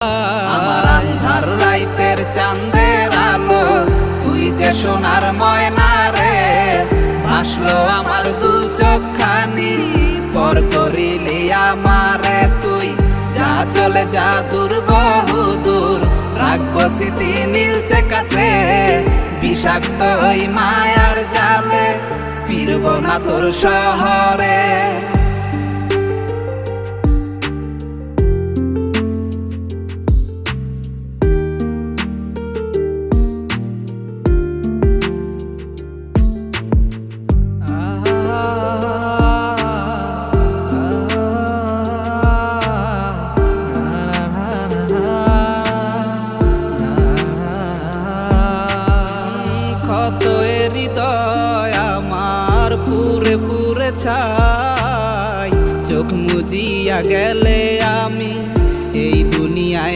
আমার আন্ধার রাইতের চাঁদের আলো, তুই যে সোনার ময়না রে। ভাসলো আমার দু চোখখানি, পর করিলি আমারে তুই। যা চলে যা দূর বহু দূর, রাখবো স্মৃতি নীলচে কাছে। বিষাক্ত ওই মায়ার জালে, ফিরবো না তোর শহরে। ক্ষত হৃদয় আমার পুরে পুরে ছাই, চোখ মুজিয়া গেলে